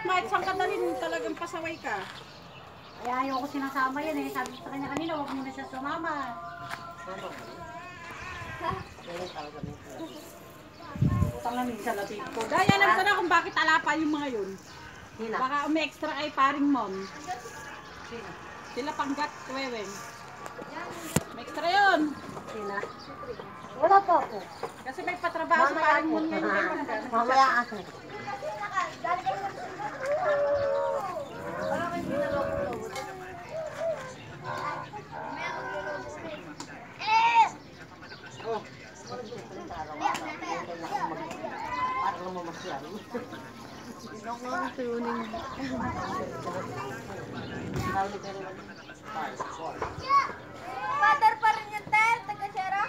Kahit saan ka dalhin, talagang pasaway ka. Kaya ayoko sinasama yan eh. Sabi ko sa kanya kanina, huwag muna siya sumama. Utang na minsan na tito. Dahil alam ko na kung bakit alapa yung mga yun. Baka umi-extra kay paring mom. Sila panggat, weweng. May extra yun. Sila? Wala pa ako. Kasi may patrabaho sa paring mom ngayon. Mamaya ako. Father pa rin yung ter, taga-sera?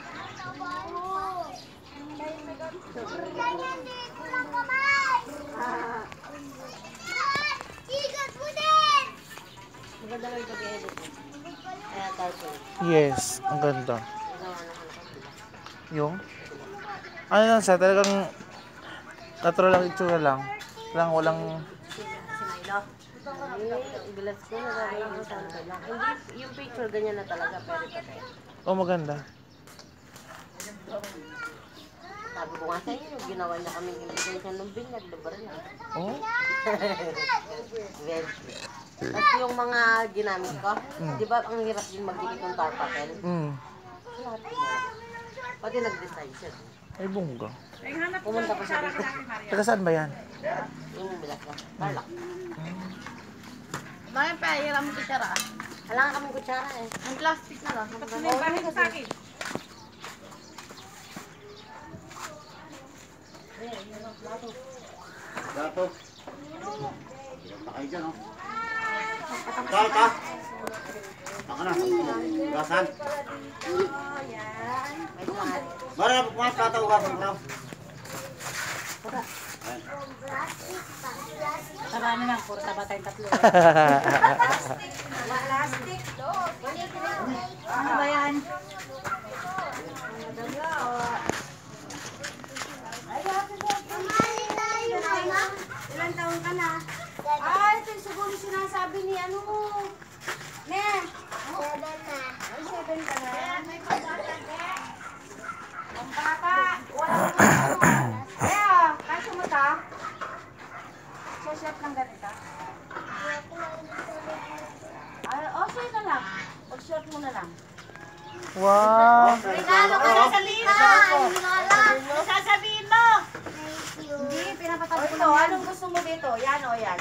Ganyan din, kulang kamay! Sigat mo din! Maganda lang yung pag-edit. Kaya tayo. Yes, ang ganda. Yung? Ano lang siya, talagang natural lang itsura lang. Walang Ibilas ko na lang yung santo lang. Hindi, yung picture ganyan na talaga, pero patay. oh, maganda. Sabi ko nga sa inyo, ginawa niya kaming invitation ng binyag, libre lang. Oh? Very sweet. Tapos yung mga ginamit ko, di ba ang hirap din magdikit ng tar papel? Lahat mo. Pati nag-design siya. Ay, bongga. Pumunta pa siya dito. Taga saan ba yan? Yung bilas lang. Tarlac. Bakit pa, hiram mo kutsara. Wala nga kaming kutsara eh. Ang plastic na lang. Tapos na yung bahay ko sa akin. Gato. Takay dyan, oh. Ta. Taka na. Gasan. Mara na, pumas kata ugasan ko. Tara na lang, puro taba tayong tatlo. Plastic, do. Ano ba yan? Ilang taon ka na? Ay, ito yung siguro sinasabi ni ano. Ne? 7 na. Ay, 7 ka na. May pagkakad eh. Ang bata. Eh, kaso mo ta? Share ng ganito. Ay, okay na lang. Pag-short mo na lang. Wow! Regalo ka na sa Lina! Ano sasabihin mo? Hindi, pinapatabi ko Ito, lang yan. anong gusto mo dito? Yan o yan.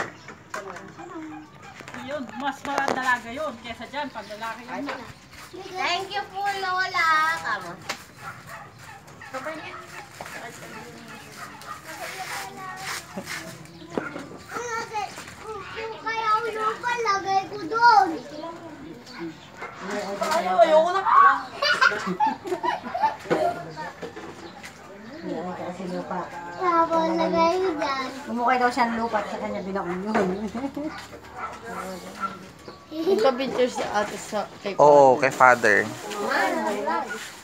Yun, mas dalaga yun. Kesa dyan, pag lalaki yun na. Thank you po, Lola. Kama. Yung kaya yung palagay ko doon. Ayoko na. Kasi lupa. Tapos lagay ko dyan. Umukay daw siya ng lupa at sa kanya binaon yun. Pagka-picture si ate sa kay Oo, kay father.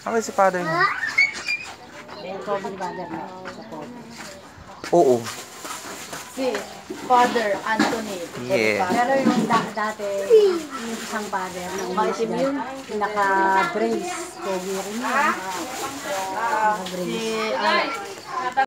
Ano si father niya? Yung Kobe Father na sa phone. Oo. si Father Anthony. Yeah. Pero yung dati, yung isang father na umalis dyan, naka-brace. Kobe rin yun. Si